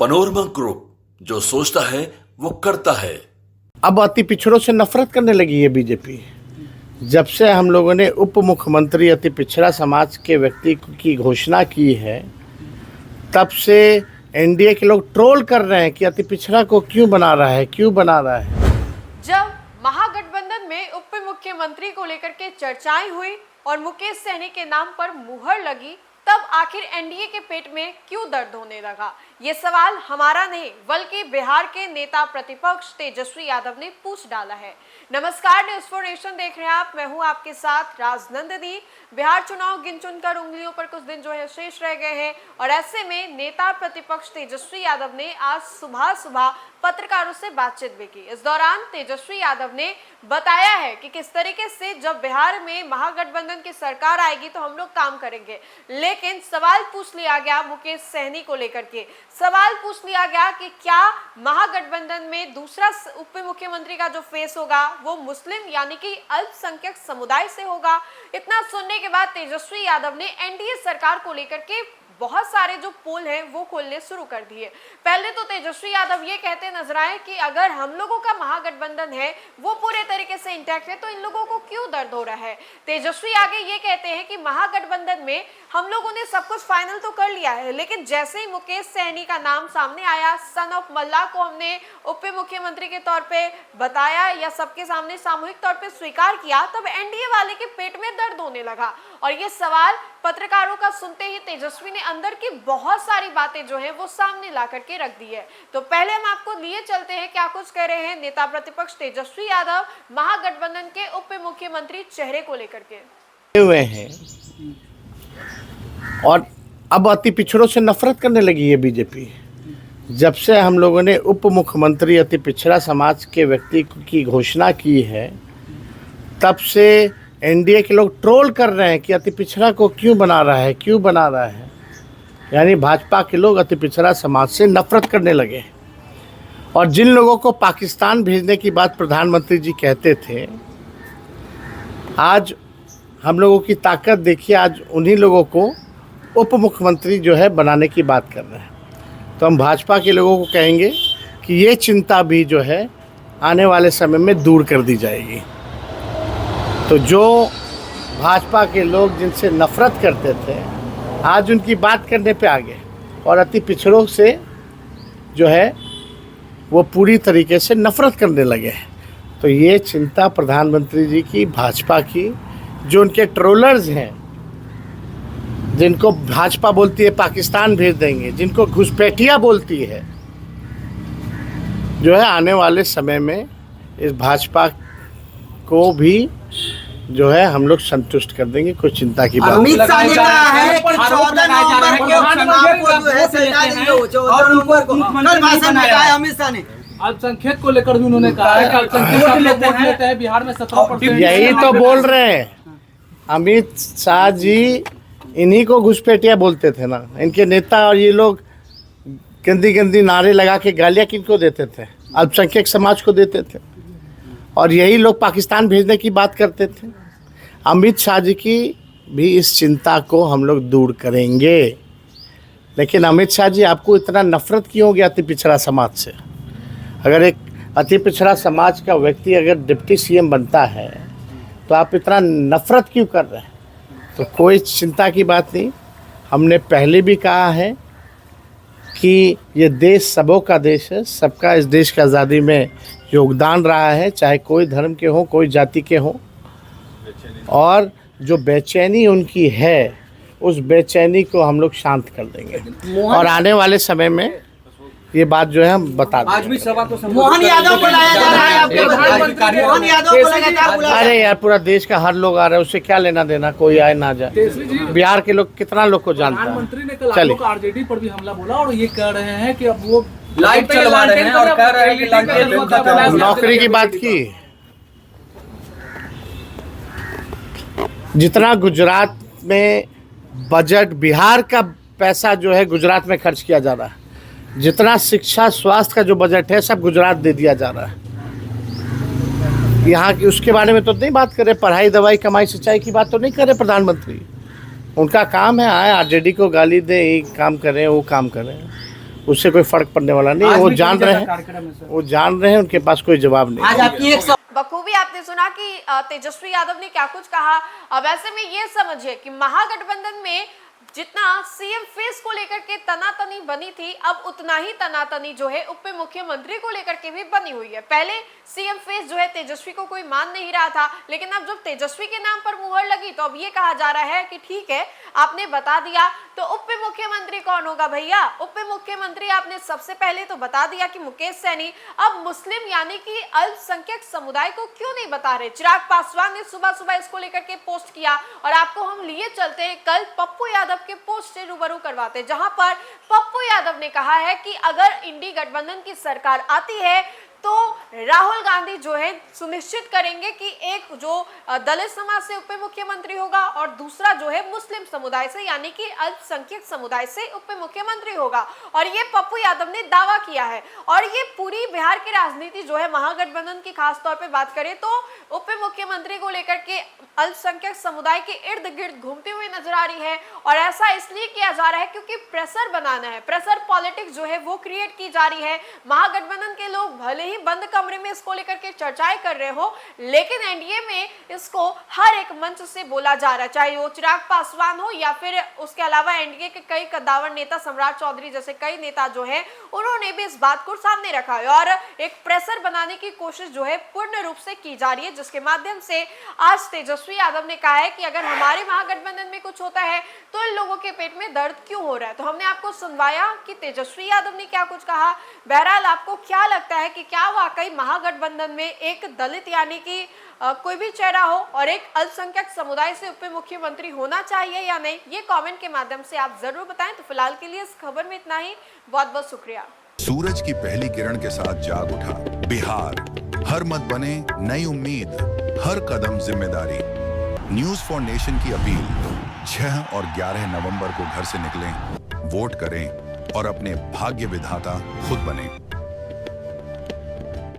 Panorama group, जो सोचता है वो करता है। अब अति पिछड़ों से नफरत करने लगी है बीजेपी। जब से हम लोगों ने उप मुख्यमंत्री अति पिछड़ा समाज के व्यक्ति की घोषणा की है, तब से एनडीए के लोग ट्रोल कर रहे हैं कि अति पिछड़ा को क्यों बना रहा है। जब महागठबंधन में उप मुख्यमंत्री को लेकर के चर्चाएं हुई और मुकेश सहनी के नाम पर मुहर लगी, तब आखिर एनडीए के पेट में क्यों दर्द होने लगा? ये सवाल हमारा नहीं बल्कि बिहार के नेता प्रतिपक्ष तेजस्वी यादव ने पूछ डाला है। नमस्कार, न्यूज़ फॉर नेशन देख रहे हैं आप। मैं हूं आपके साथ राजनंदिनी। बिहार चुनाव गिन चुनकर उंगलियों पर कुछ दिन शेष रह गए हैं और ऐसे में नेता प्रतिपक्ष तेजस्वी यादव ने आज सुबह पत्रकारों से बातचीत भी की। इस दौरान तेजस्वी यादव ने बताया है कि किस तरीके से जब बिहार में महागठबंधन की सरकार आएगी तो हम लोग काम करेंगे। लेकिन सवाल पूछ लिया गया मुकेश सहनी को लेकर के, सवाल पूछ लिया गया कि क्या महागठबंधन में दूसरा उप मुख्यमंत्री का जो फेस होगा वो मुस्लिम यानी कि अल्पसंख्यक समुदाय से होगा। इतना सुनने के बाद तेजस्वी यादव ने एनडीए सरकार को लेकर के बहुत सारे जो पोल हैं वो खोलने शुरू कर दिए। पहले तो तेजस्वी यादव ये कहते नजर आए कि अगर हम लोगों का महागठबंधन है वो पूरे तरीके से इंटैक्ट है तो इन लोगों को क्यों दर्द हो रहा है। तेजस्वी आगे ये कहते हैं कि महागठबंधन में हम लोगों ने सब कुछ फाइनल तो कर लिया है, लेकिन जैसे ही मुकेश सहनी का नाम सामने आया, सन ऑफ मल्ला को हमने उप मुख्यमंत्री के तौर पे बताया या सबके सामने सामूहिक तौर पे स्वीकार किया, तब एनडीए वाले के पेट में दर्द होने लगा। और ये सवाल पत्रकारों का सुनते ही तेजस्वी ने अंदर की बहुत सारी बातें जो है वो सामने ला करके रख दी है। तो पहले हम आपको लिए चलते हैं क्या कुछ कह रहे हैं नेता प्रतिपक्ष तेजस्वी यादव महागठबंधन के उप मुख्यमंत्री चेहरे को लेकर के हुए हैं। और अब अति पिछड़ों से नफरत करने लगी है बीजेपी। जब से हम लोगों ने उप मुख्यमंत्री अति पिछड़ा समाज के व्यक्ति की घोषणा की है, तब से एनडीए के लोग ट्रोल कर रहे हैं कि अति पिछड़ा को क्यों बना रहा है। यानी भाजपा के लोग अति पिछड़ा समाज से नफरत करने लगे। और जिन लोगों को पाकिस्तान भेजने की बात प्रधानमंत्री जी कहते थे, आज हम लोगों की ताकत देखिए, आज उन्हीं लोगों को उप मुख्यमंत्री जो है बनाने की बात कर रहे हैं। तो हम भाजपा के लोगों को कहेंगे कि ये चिंता भी जो है आने वाले समय में दूर कर दी जाएगी। तो जो भाजपा के लोग जिनसे नफरत करते थे, आज उनकी बात करने पे आ गए और अति पिछड़ों से जो है वो पूरी तरीके से नफरत करने लगे। तो ये चिंता प्रधानमंत्री जी की, भाजपा की, जो उनके ट्रोलर्स हैं, जिनको भाजपा बोलती है पाकिस्तान भेज देंगे, जिनको घुसपैठिया बोलती है, जो है आने वाले समय में इस भाजपा को भी जो है हम लोग संतुष्ट कर देंगे। कोई चिंता की बात नहीं। अमित शाह ने कहा है कि 14 नवंबर को आपको जो है सरकार कल भाषण में कहा है अमित शाह ने। अल्पसंख्यक को लेकर भी उन्होंने कहा है कि अल्पसंख्यक वोट लेते हैं बिहार में 17%। यही तो बोल रहे हैं अमित शाह जी, इन्हीं को घुसपैठिया बोलते थे ना इनके नेता। और ये लोग गंदी नारे लगा के गालियाँ किनको देते थे? अल्पसंख्यक समाज को देते थे। और यही लोग पाकिस्तान भेजने की बात करते थे। अमित शाह जी की भी इस चिंता को हम लोग दूर करेंगे। लेकिन अमित शाह जी, आपको इतना नफरत क्यों हो गया अति पिछड़ा समाज से? अगर एक अति पिछड़ा समाज का व्यक्ति अगर डिप्टी सीएम बनता है तो आप इतना नफरत क्यों कर रहे हैं? तो कोई चिंता की बात नहीं। हमने पहले भी कहा है कि ये देश सबों का देश है, सबका इस देश की आज़ादी में योगदान रहा है, चाहे कोई धर्म के हो, कोई जाति के हो। और जो बेचैनी उनकी है, उस बेचैनी को हम लोग शांत कर देंगे। और आने वाले समय में ये बात जो है हम बता देंगे। आज भी सभा को मोहन यादव को लाया जा रहा है आपके प्रधानमंत्री मोहन यादव को लगातार बुलाया। अरे यार, पूरा देश का हर लोग आ रहा है, उससे क्या लेना देना, कोई आए ना जाए। बिहार के लोग कितना लोग को जानता है। प्रधानमंत्री ने कल आप लोग आरजेडी पर भी हमला बोला और ये कह रहे हैं कि अब वो लाइट चलवा रहे हैं और कह रहे हैं कि लाइट नौकरी की बात की। जितना गुजरात में बजट, बिहार का पैसा जो है गुजरात में खर्च किया जा रहा है, जितना शिक्षा स्वास्थ्य का जो बजट है सब गुजरात दे दिया जा रहा है। यहाँ की उसके बारे में तो नहीं बात करें, पढ़ाई दवाई कमाई सिंचाई की बात तो नहीं करे प्रधानमंत्री। उनका काम है आए आरजेडी को गाली दे, ये काम करें वो काम करें। उससे कोई फर्क पड़ने वाला नहीं है। वो जान रहे हैं, कार्यक्रम में सर। वो जान रहे हैं, उनके पास कोई जवाब नहीं आज है। आपकी एक बखूबी आपने सुना कि तेजस्वी यादव ने क्या कुछ कहा। अब ऐसे में ये समझिए कि महागठबंधन में जितना सीएम फेस को लेकर के तनातनी बनी थी, अब उतना ही तनातनी जो है उप मुख्यमंत्री को लेकर के भी बनी हुई है। पहले सीएम फेस जो है तेजस्वी को कोई मान नहीं रहा था, लेकिन अब जब तेजस्वी के नाम पर मुहर लगी तो अब ये कहा जा रहा है कि ठीक है आपने बता दिया तो उप मुख्यमंत्री कौन होगा भैया। उप मुख्यमंत्री आपने सबसे पहले तो बता दिया कि मुकेश सहनी, अब मुस्लिम यानी कि अल्पसंख्यक समुदाय को क्यों नहीं बता रहे। चिराग पासवान ने सुबह सुबह इसको लेकर के पोस्ट किया और आपको हम लिए चलते हैं कल पप्पू यादव के पोस्ट से रूबरू करवाते, जहां पर पप्पू यादव ने कहा है कि अगर इंडी गठबंधन की सरकार आती है तो राहुल गांधी जो है सुनिश्चित करेंगे कि एक जो दलित समाज से उप मुख्यमंत्री होगा और दूसरा जो है मुस्लिम समुदाय से यानी कि अल्पसंख्यक समुदाय से उप मुख्यमंत्री होगा। और ये पप्पू यादव ने दावा किया है। और ये पूरी बिहार की राजनीति जो है महागठबंधन की खास तौर पे बात करें तो उप मुख्यमंत्री को लेकर के अल्पसंख्यक समुदाय के इर्द गिर्द घूमती हुई नजर आ रही है। और ऐसा इसलिए किया जा रहा है क्योंकि प्रेशर बनाना है, प्रेशर पॉलिटिक्स जो है वो क्रिएट की जा रही है। महागठबंधन के लोग भले ही बंद कमरे में इसको लेकर के चर्चाएं कर रहे हो, लेकिन एनडीए में इसको हर एक मंच से बोला जा रहा है, चाहे वो चिराग पासवान हो या फिर उसके अलावा एनडीए के कई कद्दावर नेता, सम्राट चौधरी जैसे कई नेता जो हैं उन्होंने भी इस बात को सामने रखा है और एक प्रेशर बनाने की कोशिश जो है पूर्ण रूप से की जा रही है, जिसके माध्यम से आज तेजस्वी यादव ने कहा है कि अगर हमारे महागठबंधन में कुछ होता है तो इन लोगों के पेट में दर्द क्यों हो रहा है। तो हमने आपको सुनवाया कि तेजस्वी यादव ने क्या कुछ कहा। बहरहाल आपको क्या लगता है कि क्या वाकई महागठबंधन में एक दलित यानी कि कोई भी चेहरा हो और एक अल्पसंख्यक समुदाय से उप मुख्यमंत्री होना चाहिए या नहीं, ये कमेंट के माध्यम से आप जरूर बताएं। तो फिलहाल के लिए इस खबर में इतना ही, बहुत बहुत शुक्रिया। सूरज की पहली किरण के साथ जाग उठा बिहार, हर मत बने नई उम्मीद, हर कदम जिम्मेदारी। न्यूज फॉर नेशन की अपील, 6 और 11 नवंबर को घर से निकलें, वोट करें और अपने भाग्य विधाता खुद बने।